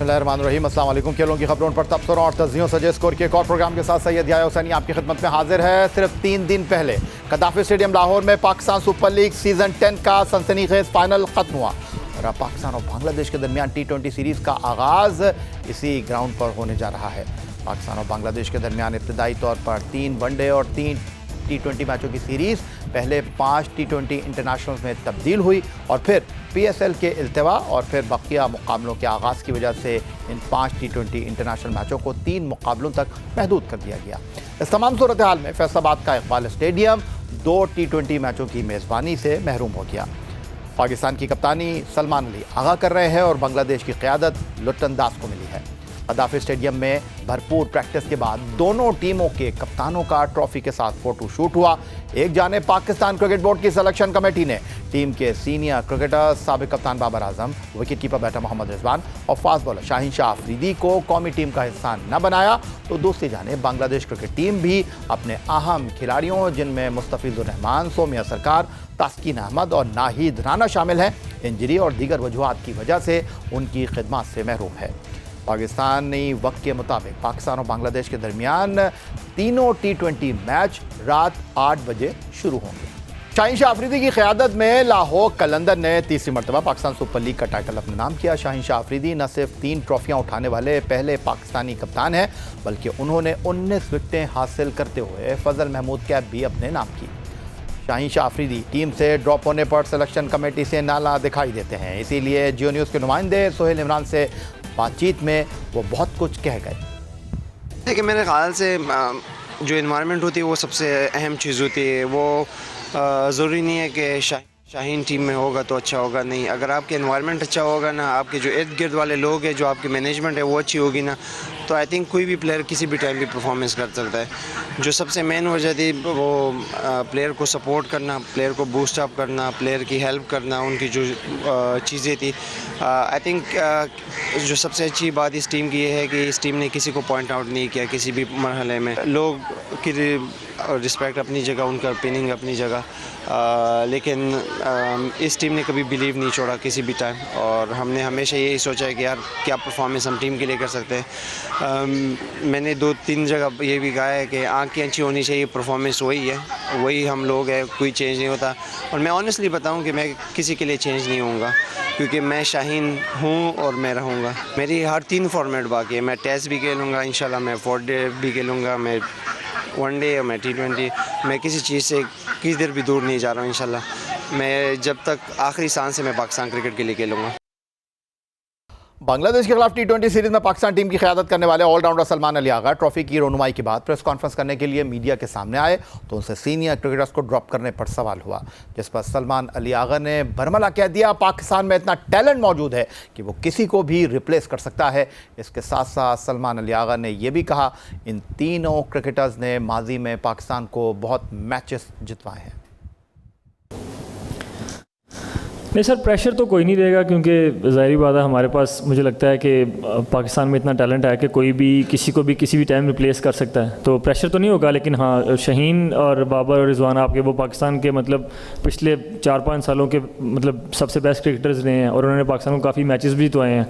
बिस्मिल्लाहिर्रहमानिर्रहीम। अस्सलाम वालेकुम। खेलों की खबरों पर तबसरों और तज़ियों सजे स्कोर के एक और प्रोग्राम के साथ सैयद याह्या हुसैनी आपकी खिदमत में हाजिर है। सिर्फ 3 दिन पहले गद्दाफी स्टेडियम लाहौर में पाकिस्तान सुपर लीग सीज़न 10 का सनसनीखेज फाइनल ख़त्म हुआ और अब पाकिस्तान और बांग्लादेश के दरमियान T20 सीरीज़ का आगाज़ इसी ग्राउंड पर होने जा रहा है। पाकिस्तान और बांग्लादेश के दरमियान इब्तदाई तौर पर 3 वनडे और 3 T20 मैचों की सीरीज़ पहले 5 T20 इंटरनेशनल्स में तब्दील हुई और फिर PSL के इल्तिवा और फिर बकिया मुकाबलों के आगाज़ की वजह से इन 5 T20 इंटरनेशनल मैचों को 3 मुकाबलों तक महदूद कर दिया गया। इस तमाम सूरत हाल में फैसलाबाद का इकबाल स्टेडियम 2 T20 मैचों की मेज़बानी से महरूम हो गया। पाकिस्तान की कप्तानी सलमान अली आगा कर रहे हैं और बांग्लादेश की क़यादत लुट्टन दास को मिली है। गद्दाफी स्टेडियम में भरपूर प्रैक्टिस के बाद दोनों टीमों के कप्तानों का ट्रॉफी के साथ फोटो शूट हुआ। एक जानिब पाकिस्तान क्रिकेट बोर्ड की सिलेक्शन कमेटी ने टीम के सीनियर क्रिकेटर साबिक कप्तान Babar Azam, wicket keeper batter Mohammad Rizwan और फास्ट बॉलर शाहीन शाह अफरीदी को कौमी टीम का हिस्सा न बनाया, तो दूसरी जानिब बांग्लादेश क्रिकेट टीम भी अपने अहम खिलाड़ियों जिनमें मुस्तफिजुर रहमान, सोमिया सरकार, तास्किन अहमद और नाहिद राना शामिल हैं, इंजरी और दीगर वजूहात की वजह से उनकी खिदमत से महरूम है। पाकिस्तानी वक्त के मुताबिक पाकिस्तान और बांग्लादेश के दरमियान तीनों T20 मैच रात 8 बजे शुरू होंगे। शाहीन शाह अफरीदी की क़यादत में लाहौर कलंदर ने तीसरी मरतबा पाकिस्तान सुपर लीग का टाइटल अपने नाम किया। शाहीन शाह अफरीदी न सिर्फ 3 ट्रॉफियां उठाने वाले पहले पाकिस्तानी कप्तान हैं, बल्कि उन्होंने 19 विकेटें हासिल करते हुए फजल महमूद कैप भी अपने नाम की। शाहीन शाह अफरीदी टीम से ड्रॉप होने पर सिलेक्शन कमेटी से नाला दिखाई देते हैं, इसीलिए जियो न्यूज़ के नुमाइंदे सोहेल इमरान से बातचीत में वो बहुत कुछ कह गए। देखिए, मेरे ख्याल से जो इन्वायरमेंट होती है वो सबसे अहम चीज़ होती है। वो ज़रूरी नहीं है कि शाहीन टीम में होगा तो अच्छा होगा, नहीं। अगर आपके इन्वायरमेंट अच्छा होगा ना, आपके जो इर्द गिर्द वाले लोग हैं, जो आपकी मैनेजमेंट है वो अच्छी होगी ना, तो आई थिंक कोई भी प्लेयर किसी भी टाइम भी परफॉर्मेंस कर सकता है। जो सबसे मेन वजह थी वो प्लेयर को सपोर्ट करना, प्लेयर को बूस्ट अप करना, प्लेयर की हेल्प करना, उनकी जो चीज़ें थी। आई थिंक जो सबसे अच्छी बात इस टीम की ये है कि इस टीम ने किसी को पॉइंट आउट नहीं किया किसी भी मरहले में। लोग की रिस्पेक्ट अपनी जगह, उनका ओपिनियन अपनी जगह, लेकिन इस टीम ने कभी बिलीव नहीं छोड़ा किसी भी टाइम, और हमने हमेशा यही सोचा है कि यार क्या परफॉर्मेंस हम टीम के लिए कर सकते हैं। मैंने 2-3 जगह ये भी कहा है कि आंखें अच्छी होनी चाहिए, परफॉर्मेंस वही है, वही हम लोग हैं, कोई चेंज नहीं होता। और मैं ऑनेस्टली बताऊं कि मैं किसी के लिए चेंज नहीं होऊंगा, क्योंकि मैं शाहीन हूँ और मैं रहूँगा। मेरी हर 3 फॉर्मेट बाकी है। मैं टेस्ट भी खेलूँगा इंशाल्लाह, मैं 4 डे भी खेलूँगा, मैं 1 डे और मैं T20। मैं किसी चीज़ से किधर भी दूर नहीं जा रहा हूँ इंशाल्लाह। मैं जब तक आखिरी सांस से मैं पाकिस्तान क्रिकेट के लिए खेलूँगा। बांग्लादेश के खिलाफ T20 सीरीज में पाकिस्तान टीम की क़यादत करने वाले ऑलराउंडर सलमान अली आगा ट्रॉफी की रोनुमाई के बाद प्रेस कॉन्फ्रेंस करने के लिए मीडिया के सामने आए, तो उनसे सीनियर क्रिकेटर्स को ड्रॉप करने पर सवाल हुआ, जिस पर सलमान अली आगा ने बरमला कह दिया पाकिस्तान में इतना टैलेंट मौजूद है कि वो किसी को भी रिप्लेस कर सकता है। इसके साथ साथ सलमान अली आगा ने यह भी कहा इन तीनों क्रिकेटर्स ने माजी में पाकिस्तान को बहुत मैचेस जितवाए हैं। नहीं सर, प्रेशर तो कोई नहीं रहेगा, क्योंकि ज़ाहिरी बात है हमारे पास, मुझे लगता है कि पाकिस्तान में इतना टैलेंट है कि कोई भी किसी को भी किसी भी टाइम रिप्लेस कर सकता है, तो प्रेशर तो नहीं होगा। लेकिन हाँ, शाहीन और बाबर और रिजवान आपके वो पाकिस्तान के मतलब पिछले 4-5 सालों के मतलब सबसे बेस्ट क्रिकेटर्स रहे हैं, और उन्होंने पाकिस्तान को काफ़ी मैचेस भी जितवाए हैं।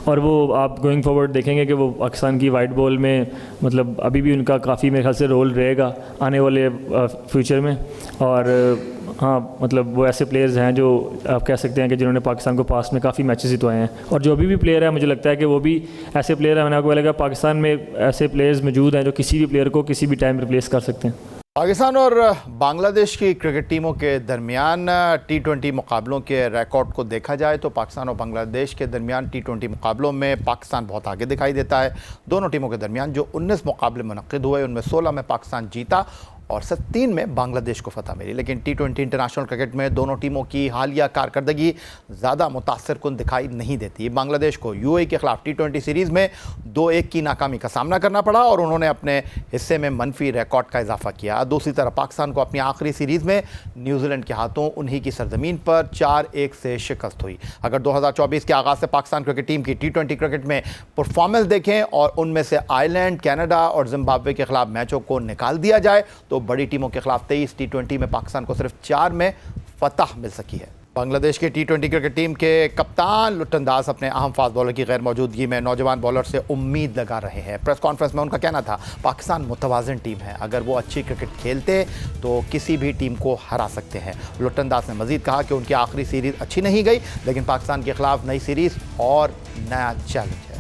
और वो आप गोइंग फॉरवर्ड देखेंगे कि वो पाकिस्तान की वाइट बॉल में मतलब अभी भी उनका काफ़ी मेरे ख्याल से रोल रहेगा आने वाले फ्यूचर में। और हाँ, मतलब वो ऐसे प्लेयर्स हैं जो आप कह सकते हैं कि जिन्होंने पाकिस्तान को पास्ट में काफ़ी मैचेस जितवाए हैं, और जो अभी भी प्लेयर है मुझे लगता है कि वो भी ऐसे प्लेयर हैं। मैंने आपको बोला पाकिस्तान में ऐसे प्लेयर्स मौजूद हैं जो किसी भी प्लेयर को किसी भी टाइम रिप्लेस कर सकते हैं। पाकिस्तान और बांग्लादेश की क्रिकेट टीमों के दरमियान T20 मुकाबलों के रिकॉर्ड को देखा जाए तो पाकिस्तान और बांग्लादेश के दरमियान T20 मुकाबलों में पाकिस्तान बहुत आगे दिखाई देता है। दोनों टीमों के दरमियान जो 19 मुकाबले मुनक्किद हुए उनमें 16 में पाकिस्तान जीता और 3 में बांग्लादेश को फतह मिली। लेकिन T20 इंटरनेशनल क्रिकेट में दोनों टीमों की हालिया कारकर्दगी ज़्यादा मुतासिरकुन दिखाई नहीं देती। बांग्लादेश को UAE के खिलाफ T20 सीरीज़ में 2-1 की नाकामी का सामना करना पड़ा और उन्होंने अपने हिस्से में मनफी रिकॉर्ड का इजाफा किया। दूसरी तरफ पाकिस्तान को अपनी आखिरी सीरीज़ में न्यूजीलैंड के हाथों उन्हीं की सरजमीन पर 4-1 से शिकस्त हुई। अगर 2024 के आगाज़ से पाकिस्तान क्रिकेट टीम की T20 क्रिकेट में परफॉर्मेंस देखें और उनमें से आयरलैंड, कनाडा और जिम्बाब्वे के खिलाफ मैचों को निकाल दिया जाए तो बड़ी टीमों के खिलाफ 23 T20 में पाकिस्तान को सिर्फ 4 में फतह मिल सकी है। बांग्लादेश की टी20 क्रिकेट टीम के कप्तान लुट्टन दास अपने अहम फास्ट बॉलर की गैर मौजूदगी में नौजवान बॉलर से उम्मीद लगा रहे हैं। प्रेस कॉन्फ्रेंस में उनका कहना था, पाकिस्तान मुतवाज़िन टीम है, अगर वो अच्छी क्रिकेट खेलते तो किसी भी टीम को हरा सकते हैं। लुट्टन दास ने मजीद कहा कि उनकी आखिरी सीरीज़ अच्छी नहीं गई, लेकिन पाकिस्तान के खिलाफ नई सीरीज़ और नया चैलेंज है।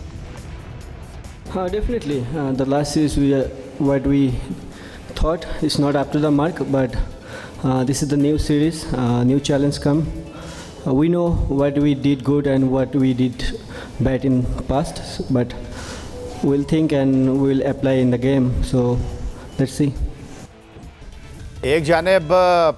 Definitely. The last series, what we thought is not up to the mark, but this is the new series, new challenge come. We know what we did good and what we did bad in past, but we'll think and we'll apply in the game. So let's see. एक जानिब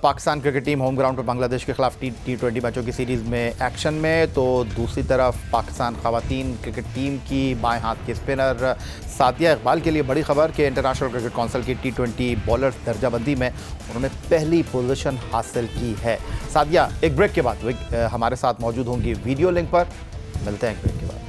Pakistan cricket team home ground पर बांग्लादेश के खिलाफ टी20 मैचों की series में action में, तो दूसरी तरफ पाकिस्तान ख़वातीन क्रिकेट टीम की बाएं हाथ के स्पिनर सादिया इकबाल के लिए बड़ी खबर कि इंटरनेशनल क्रिकेट काउंसिल की टी20 बॉलर्स दर्जाबंदी में उन्होंने पहली पोजीशन हासिल की है। सादिया एक ब्रेक के बाद हमारे साथ मौजूद होंगी वीडियो लिंक पर। मिलते हैं एक ब्रेक के बाद।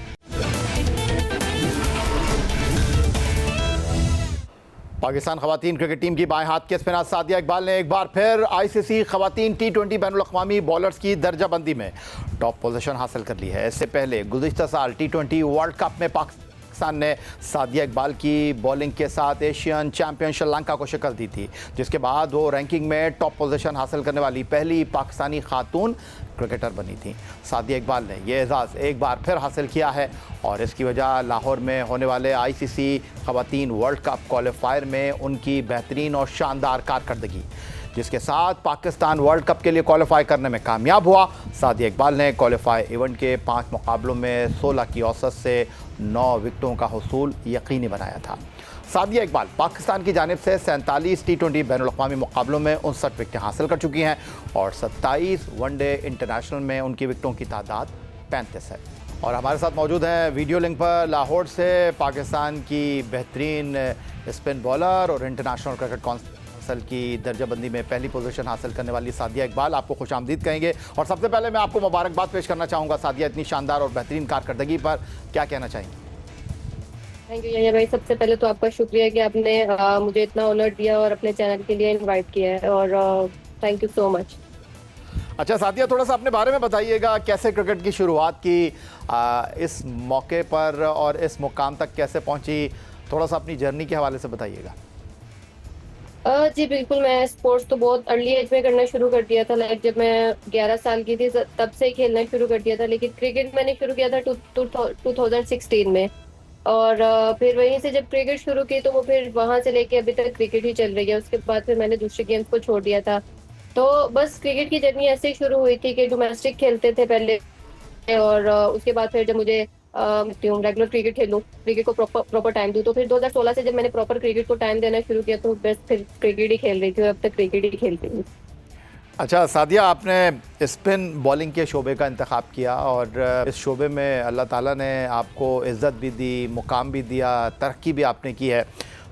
पाकिस्तान खवातीन क्रिकेट टीम की बाएं हाथ के स्पिनर सादिया इकबाल ने एक बार फिर आईसीसी खवातीन टी20 बैनुल-अक़वामी बॉलर्स की दर्जाबंदी में टॉप पोजीशन हासिल कर ली है। इससे पहले गुज़िश्ता साल टी20 वर्ल्ड कप में पाकिस्तान ने सादिया इकबाल की बॉलिंग के साथ एशियन चैंपियन श्रीलंका को शिकस्त दी थी, जिसके बाद वो रैंकिंग में टॉप पोजीशन हासिल करने वाली पहली पाकिस्तानी खातून क्रिकेटर बनी थी। सादिया इकबाल ने यह एजाज़ एक बार फिर हासिल किया है और इसकी वजह लाहौर में होने वाले आईसीसी खवातीन वर्ल्ड कप क्वालिफायर में उनकी बेहतरीन और शानदार कारकर्दगी, जिसके साथ पाकिस्तान वर्ल्ड कप के लिए क्वालिफाई करने में कामयाब हुआ। सादिया इकबाल ने क्वालिफाई इवेंट के 5 मुकाबलों में 16 की औसत से 9 विकेटों का हुसूल यकीनी बनाया था। सादिया इकबाल पाकिस्तान की जानिब से 47 टी20 बैनुल-अक़वामी मुकाबलों में 59 विकेटें हासिल कर चुकी हैं और 27 वनडे इंटरनेशनल में उनकी विकेटों की तादाद 35 है। और हमारे साथ मौजूद हैं वीडियो लिंक पर लाहौर से पाकिस्तान की बेहतरीन स्पिन बॉलर और इंटरनेशनल क्रिकेट काउंसिल की दर्जाबंदी में पहली पोजीशन हासिल करने वाली सादिया इकबाल। आपको खुशामदीद कहेंगे और सबसे पहले मैं आपको मुबारकबाद पेश करना चाहूँगा सादिया, इतनी शानदार और बेहतरीन कारकर्दगी पर क्या कहना चाहेंगे? थैंक यू यहिया भाई, सबसे पहले तो आपका शुक्रिया कि आपने मुझे इतना ऑनर दिया और अपने चैनल के लिए इनवाइट किया है, और थैंक यू सो मच। अच्छा सादिया, थोड़ा सा अपने बारे में बताइएगा, कैसे क्रिकेट की शुरुआत की, इस मौके पर और इस मुकाम तक कैसे पहुंची, थोड़ा सा अपनी जर्नी के हवाले से बताइएगा। जी बिल्कुल, मैं स्पोर्ट्स तो बहुत अर्ली एज में करना शुरू कर दिया था। लाइक जब मैं 11 साल की थी तब से ही खेलना शुरू कर दिया था, लेकिन क्रिकेट मैंने शुरू किया था 2016 में, और फिर वहीं से जब क्रिकेट शुरू की तो वो फिर वहां से लेके अभी तक क्रिकेट ही चल रही है। उसके बाद फिर मैंने दूसरे गेम्स को छोड़ दिया था, तो बस क्रिकेट की जर्नी ऐसे ही शुरू हुई थी कि डोमेस्टिक खेलते थे पहले, और उसके बाद फिर जब मुझे रेगुलर क्रिकेट खेलूं, क्रिकेट को प्रॉपर टाइम दूं, तो फिर 2016 से जब मैंने प्रॉपर क्रिकेट को टाइम देना शुरू किया तो बस फिर क्रिकेट ही खेल रही थी और अब तक क्रिकेट ही खेलती हूँ। अच्छा सादिया, आपने स्पिन बॉलिंग के शोबे का इंतखाब किया और इस शोबे में अल्लाह ताला ने आपको इज़्ज़त भी दी, मुकाम भी दिया, तरक्की भी आपने की है,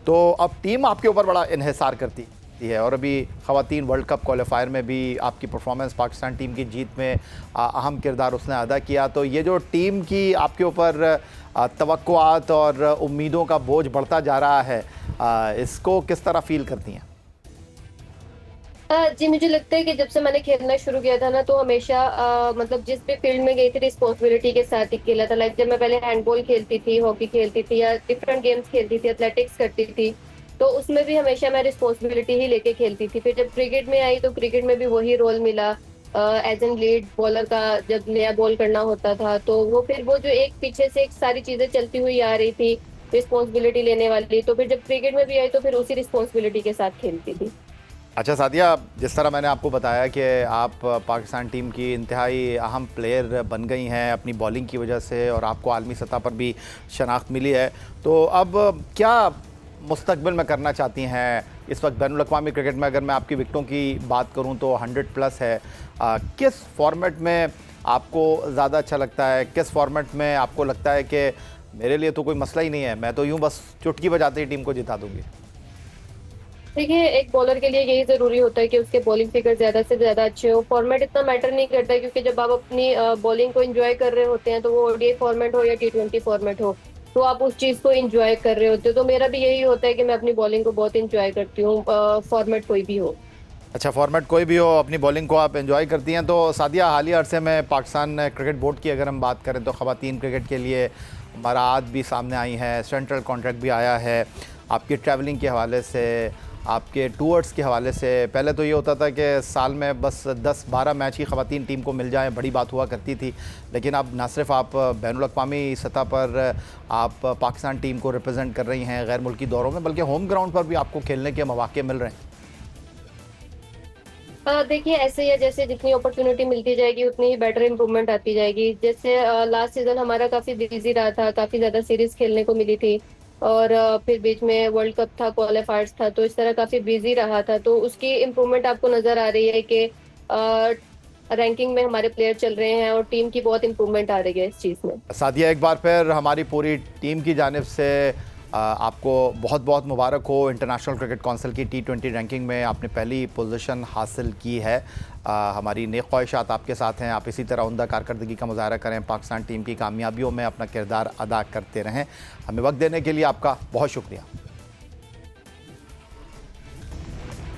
तो अब टीम आपके ऊपर बड़ा इन्हिसार करती है और अभी ख़वातीन वर्ल्ड कप क्वालिफायर में भी आपकी परफॉर्मेंस पाकिस्तान टीम की जीत में अहम किरदार उसने अदा किया। तो ये जो टीम की आपके ऊपर तवक्कुआत और उम्मीदों का बोझ बढ़ता जा रहा है, इसको किस तरह फील करती हैं? जी मुझे लगता है कि जब से मैंने खेलना शुरू किया था ना, तो हमेशा मतलब जिस भी फील्ड में गई थी रिस्पॉन्सिबिलिटी के साथ ही खेला था। लाइक जब मैं पहले हैंडबॉल खेलती थी, हॉकी खेलती थी या डिफरेंट गेम्स खेलती थी, एथलेटिक्स करती थी, तो उसमें भी हमेशा मैं रिस्पॉन्सिबिलिटी ही लेके खेलती थी। फिर जब क्रिकेट में आई तो क्रिकेट में भी वही रोल मिला एज एन लीड बॉलर का। जब नया बॉल करना होता था तो वो फिर वो जो एक पीछे से एक सारी चीजें चलती हुई आ रही थी रिस्पॉन्सिबिलिटी लेने वाली, तो फिर जब क्रिकेट में भी आई तो फिर उसी रिस्पॉन्सिबिलिटी के साथ खेलती थी। अच्छा सादिया, जिस तरह मैंने आपको बताया कि आप पाकिस्तान टीम की इंतहाई अहम प्लेयर बन गई हैं अपनी बॉलिंग की वजह से और आपको आलमी सतह पर भी शनाख्त मिली है, तो अब क्या मुस्तकबिल में करना चाहती हैं? इस वक्त बैनुल-अक़वामी क्रिकेट में अगर मैं आपकी विकेटों की बात करूं तो 100+ है। किस फॉर्मेट में आपको ज़्यादा अच्छा लगता है? किस फॉर्मेट में आपको लगता है कि मेरे लिए तो कोई मसला ही नहीं है, मैं तो यूँ बस चुटकी बजाते ही टीम को जिता दूँगी? देखिए, एक बॉलर के लिए यही जरूरी होता है कि उसके बॉलिंग फिगर ज्यादा से ज्यादा अच्छे हो। फॉर्मेट इतना मैटर नहीं करता है, क्योंकि जब आप अपनी बॉलिंग को एंजॉय कर रहे होते हैं, तो वो ओडीआई फॉर्मेट हो या टी20 फॉर्मेट हो, तो आप उस चीज को एंजॉय कर रहे होते हो। तो मेरा भी यही होता है कि मैं अपनी बॉलिंग को बहुत एंजॉय करती हूँ, फॉर्मेट कोई भी हो। अच्छा, फॉर्मेट कोई भी हो, अपनी बॉलिंग को आप एंजॉय करती हैं। तो सादिया, हालिया अरसे में पाकिस्तान क्रिकेट बोर्ड की अगर हम बात करें तो ख़वातीन क्रिकेट के लिए बरात भी सामने आई हैं, सेंट्रल कॉन्ट्रैक्ट भी आया है। आपकी ट्रैवलिंग के हवाले से, आपके टूर्स के हवाले से, पहले तो ये होता था कि साल में बस 10-12 मैच ही ख़वातीन टीम को मिल जाएँ, बड़ी बात हुआ करती थी। लेकिन अब न सिर्फ आप बैनुल अक़वामी सतह पर आप पाकिस्तान टीम को रिप्रेजेंट कर रही हैं गैर मुल्की दौरों में, बल्कि होम ग्राउंड पर भी आपको खेलने के मौके मिल रहे हैं। देखिए, ऐसे ही है, जैसे जितनी अपॉर्चुनिटी मिलती जाएगी उतनी ही बेटर इंप्रूवमेंट आती जाएगी। जैसे लास्ट सीजन हमारा काफ़ी बिजी रहा था, काफ़ी ज़्यादा सीरीज खेलने को मिली थी, और फिर बीच में वर्ल्ड कप था, क्वालिफायर्स था, तो इस तरह काफ़ी बिजी रहा था। तो उसकी इम्प्रूवमेंट आपको नज़र आ रही है कि रैंकिंग में हमारे प्लेयर चल रहे हैं और टीम की बहुत इम्प्रूवमेंट आ रही है इस चीज़ में। सादिया, एक बार फिर हमारी पूरी टीम की जानिब से आपको बहुत बहुत मुबारक हो। इंटरनेशनल क्रिकेट काउंसिल की T20 रैंकिंग में आपने पहली पोजीशन हासिल की है। हमारी नेक ख्वाहिशात आपके साथ हैं, आप इसी तरह उम्दा कारकर्दगी का मुजाहरा करें, पाकिस्तान टीम की कामयाबियों में अपना किरदार अदा करते रहें। हमें वक्त देने के लिए आपका बहुत शुक्रिया।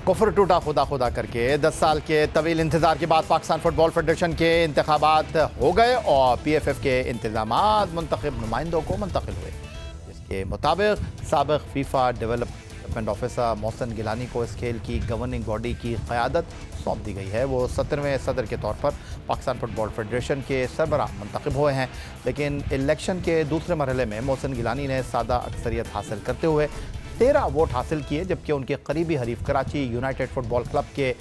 कुफर टूटा खुदा खुदा करके 10 साल के तवील इंतज़ार के बाद पाकिस्तान फुटबॉल फेडरेशन के इंतखाबात हो गए और PFF के इंतजामात मुंतखब नुमाइंदों को मुंतकिल हुए। इसके मुताबिक साबिक़ FIFA development officer Mohsin Gilani को इस खेल की गवर्निंग बॉडी की क़यादत सौंप दी गई है। वो 17वें सदर के तौर पर पाकिस्तान फुटबॉल फेडरेशन के सरबराह मुंतखब हुए हैं, लेकिन इलेक्शन के दूसरे मरहले में मोहसिन गिलानी ने सादा अक्सरियत हासिल करते हुए 13 वोट हासिल किए, जबकि उनके करीबी हरीफ कराची यूनाइटेड फुटबॉल क्लब के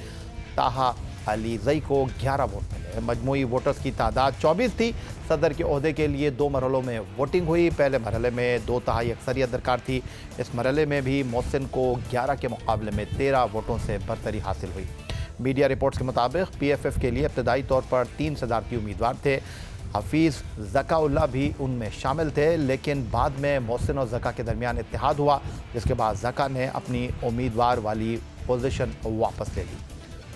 ताहा अली जई को 11 वोट मिले। मजमूई वोटर्स की तादाद 24 थी। सदर के ओहदे के लिए 2 मरहलों में वोटिंग हुई। पहले मरहले में 2 तिहाई अक्सरियत दरकार थी। इस मरहले में भी मोहसिन को 11 के मुकाबले में 13 वोटों से बरतरी हासिल हुई। मीडिया रिपोर्ट्स के मुताबिक PFF के लिए इब्तदाई तौर पर 3 सदारती उम्मीदवार थे। हफीज़ ज़काउल्लाह भी उनमें शामिल थे, लेकिन बाद में मोहसिन और ज़का के दरमियान इत्तेहाद हुआ, जिसके बाद ज़का ने अपनी उम्मीदवार वाली पोजीशन वापस ले ली।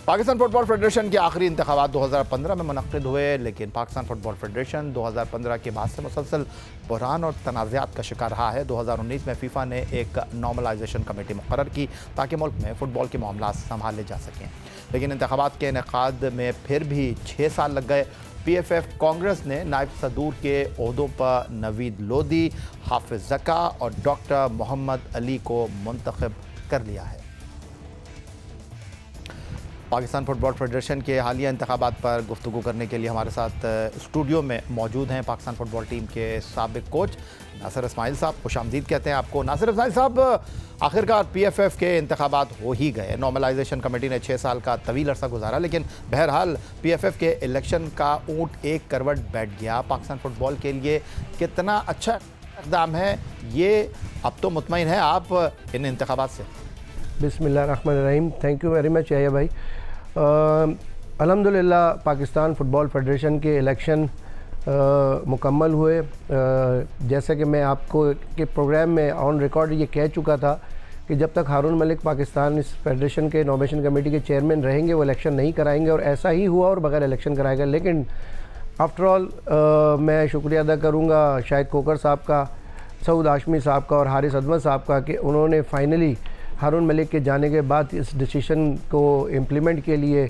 पाकिस्तान फुटबॉल फेडरेशन के आखिरी इंतखाबात 2015 में मुनक्किद हुए, लेकिन पाकिस्तान फुटबॉल फेडरेशन 2015 के बाद से मुसलसल बहरान और तनाज़ात का शिकार रहा है। 2019 में फीफा ने एक नॉर्मलाइजेशन कमेटी मुकर्रर की ताकि मुल्क में फ़ुटबॉल के मामला संभाले जा सकें, लेकिन इंतखाबात के इनेकाद में फिर भी 6 साल लग गए। PFF कांग्रेस ने नायब सदूर के ओहदों पर नवीद लोदी, हाफिज़ ज़का और डॉक्टर मोहम्मद अली को मुंतखब कर लिया है। पाकिस्तान फुटबॉल फेडरेशन के हालिया इंतखाबात पर गुफ्तगू करने के लिए हमारे साथ स्टूडियो में मौजूद हैं पाकिस्तान फुटबॉल टीम के साबिक कोच नासिर इस्माइल साहब। खुशामदीद कहते हैं आपको। नासिर इस्माइल साहब, आखिरकार PFF के इंतखाबात हो ही गए। नॉर्मलाइजेशन कमेटी ने 6 साल का तवील अरसा गुजारा, लेकिन बहरहाल PFF के इलेक्शन का ऊँट एक करवट बैठ गया। पाकिस्तान फुटबॉल के लिए कितना अच्छा इक़दाम है ये, अब तो मुतमईन है आप इन इंतखाबात से? बिस्मिल्लाहिर्रहमानिर्रहीम। थैंक यू वेरी मच याया भाई। अल्हम्दुलिल्लाह पाकिस्तान फ़ुटबॉल फेडरेशन के इलेक्शन मुकम्मल हुए। जैसा कि मैं आपको के प्रोग्राम में ऑन रिकॉर्ड ये कह चुका था कि जब तक हारून मलिक पाकिस्तान इस फेडरेशन के नॉमिनेशन कमेटी के चेयरमैन रहेंगे वो इलेक्शन नहीं कराएंगे, और ऐसा ही हुआ और बगैर इलेक्शन कराएगा। लेकिन आफ्टर ऑल मैं शुक्रिया अदा करूँगा शाहिद खोकर साहब का, सऊद हाशमी साहब का और हारिस अदमत साहब का कि उन्होंने फाइनली हारून मलिक के जाने के बाद इस डिसीशन को इम्प्लीमेंट के लिए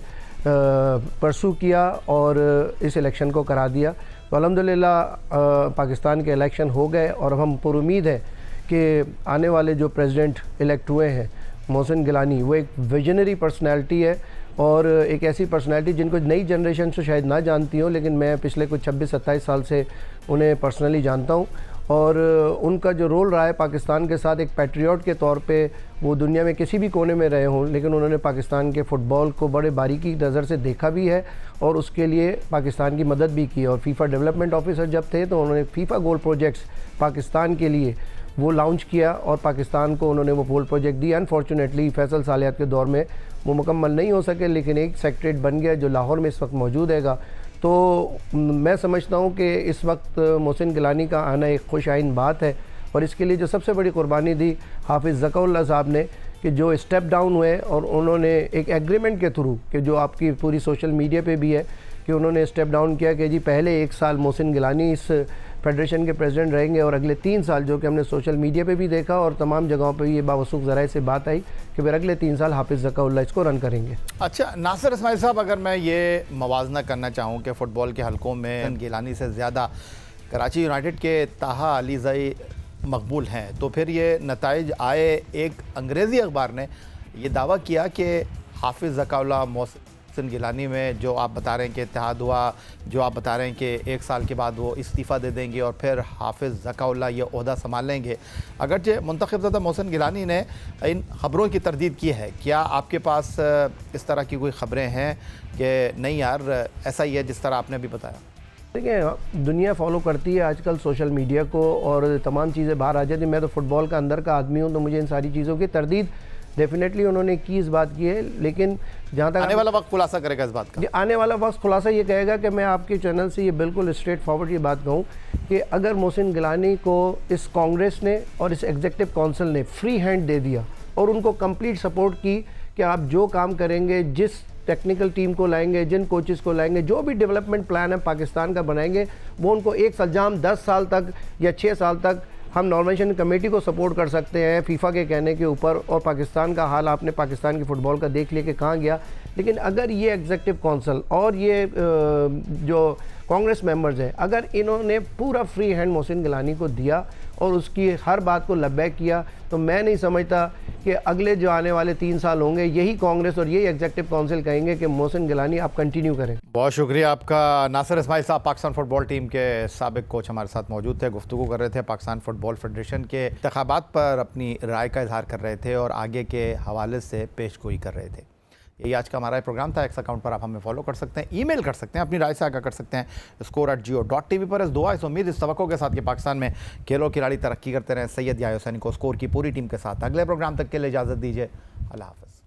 परसू किया और इस इलेक्शन को करा दिया। तो अल्हम्दुलिल्लाह पाकिस्तान के इलेक्शन हो गए और हम पुरुमीद है कि आने वाले जो प्रेसिडेंट इलेक्ट हुए हैं मोहसिन गिलानी, वो एक विजनरी पर्सनैलिटी है और एक ऐसी पर्सनैलिटी जिनको नई जनरेशन से शायद ना जानती हो, लेकिन मैं पिछले कुछ 26-27 साल से उन्हें पर्सनली जानता हूँ। और उनका जो रोल रहा है पाकिस्तान के साथ एक पैट्रियट के तौर पे, वो दुनिया में किसी भी कोने में रहे हों, लेकिन उन्होंने पाकिस्तान के फ़ुटबॉल को बड़े बारीकी नज़र से देखा भी है और उसके लिए पाकिस्तान की मदद भी की। और फीफा डेवलपमेंट ऑफिसर जब थे तो उन्होंने फीफा गोल प्रोजेक्ट्स पाकिस्तान के लिए वो लॉन्च किया और पाकिस्तान को उन्होंने वो गोल प्रोजेक्ट दिया। अनफॉर्चुनेटली फैसल सालियात के दौर में वो मुकम्मल नहीं हो सके, लेकिन एक सेक्रेटरीट बन गया जो लाहौर में इस वक्त मौजूद हैगा। तो मैं समझता हूँ कि इस वक्त मोहसिन गिलानी का आना एक खुश आइन बात है, और इसके लिए जो सबसे बड़ी कुर्बानी दी हाफिज़ ज़काउल्लाह साहब ने कि जो स्टेप डाउन हुए और उन्होंने एक एग्रीमेंट के थ्रू, कि जो आपकी पूरी सोशल मीडिया पे भी है, कि उन्होंने स्टेप डाउन किया कि जी पहले 1 साल मोहसिन गिलानी इस फेडरेशन के प्रेसिडेंट रहेंगे और अगले 3 साल, जो कि हमने सोशल मीडिया पे भी देखा और तमाम जगहों पे ये बावसूख ज़राए से बात आई कि फिर अगले 3 साल हाफिज़ ज़काउल्लाह इसको रन करेंगे। अच्छा नासिर इस्माइल साहब, अगर मैं ये मवाजना करना चाहूँ कि फ़ुटबॉल के हलकों में गिलानी से ज़्यादा कराची यूनाइटेड के ताहा अलीज़ई मकबूल हैं, तो फिर ये नताइज आए। एक अंग्रेज़ी अखबार ने ये दावा किया कि हाफिज़ ज़काउल्लाह मोहसिन गिलानी में जो आप बता रहे हैं कि इत्तेहाद हुआ, जो आप बता रहे हैं कि 1 साल के बाद वो इस्तीफ़ा दे देंगे और फिर हाफिज़ ज़काउल्लाह ये ओहदा संभाल लेंगे। अगरचे मुंतखब ज़दा मोहसिन गिलानी ने इन ख़बरों की तरदीद की है, क्या आपके पास इस तरह की कोई ख़बरें हैं कि नहीं यार ऐसा ही है जिस तरह आपने अभी बताया? देखिए, दुनिया फॉलो करती है आजकल सोशल मीडिया को और तमाम चीज़ें बाहर आ जाती हैं। मैं तो फ़ुटबॉल का अंदर का आदमी हूँ, तो मुझे इन सारी चीज़ों की तरदीद डेफिनेटली उन्होंने की, इस बात की है। लेकिन जहाँ तक आने वाला वक्त खुलासा करेगा इस बात का। आने वाला वक्त खुलासा ये कहेगा कि मैं आपके चैनल से ये बिल्कुल स्ट्रेट फॉरवर्ड ये बात कहूँ कि अगर मोहसिन गिलानी को इस कांग्रेस ने और इस एग्जीक्यूटिव काउंसिल ने फ्री हैंड दे दिया और उनको कंप्लीट सपोर्ट की कि आप जो काम करेंगे, जिस टेक्निकल टीम को लाएंगे, जिन कोचेस को लाएंगे, जो भी डेवलपमेंट प्लान है पाकिस्तान का बनाएंगे, वो उनको 1 सज्जाम 10 साल तक या 6 साल तक हम नॉर्मेशन कमेटी को सपोर्ट कर सकते हैं फीफा के कहने के ऊपर। और पाकिस्तान का हाल आपने पाकिस्तान की फ़ुटबॉल का देख लिया कि कहाँ गया। लेकिन अगर ये एग्जीक्यूटिव काउंसिल और ये जो कांग्रेस मेंबर्स हैं, अगर इन्होंने पूरा फ्री हैंड मोहसिन गिलानी को दिया और उसकी हर बात को लब्बैक किया, तो मैं नहीं समझता कि अगले जो आने वाले 3 साल होंगे यही कांग्रेस और यही एग्जीक्यूटिव काउंसिल कहेंगे कि मोहसिन गिलानी आप कंटिन्यू करें। बहुत शुक्रिया आपका। नासिर इस्माइल साहब पाकिस्तान फ़ुटबॉल टीम के साबिक कोच हमारे साथ मौजूद थे, गुफ्तगू कर रहे थे पाकिस्तान फ़ुटबॉल फेडरेशन के इंतखाबात पर, अपनी राय का इजहार कर रहे थे और आगे के हवाले से पेशगोई कर रहे थे। यही आज का हमारा प्रोग्राम था। एक्स अकाउंट पर आप हमें फॉलो कर सकते हैं, ईमेल कर सकते हैं, अपनी राय से आगाह कर सकते हैं score@geo.tv पर। इस दुआ, इस उम्मीद, इस तवक्को के साथ कि पाकिस्तान में खेलों खिलाड़ी तरक्की करते रहें। सैयद याह्या हुसैनी को स्कोर की पूरी टीम के साथ अगले प्रोग्राम तक के लिए इजाज़त दीजिए। अल्लाह हाफ़िज़।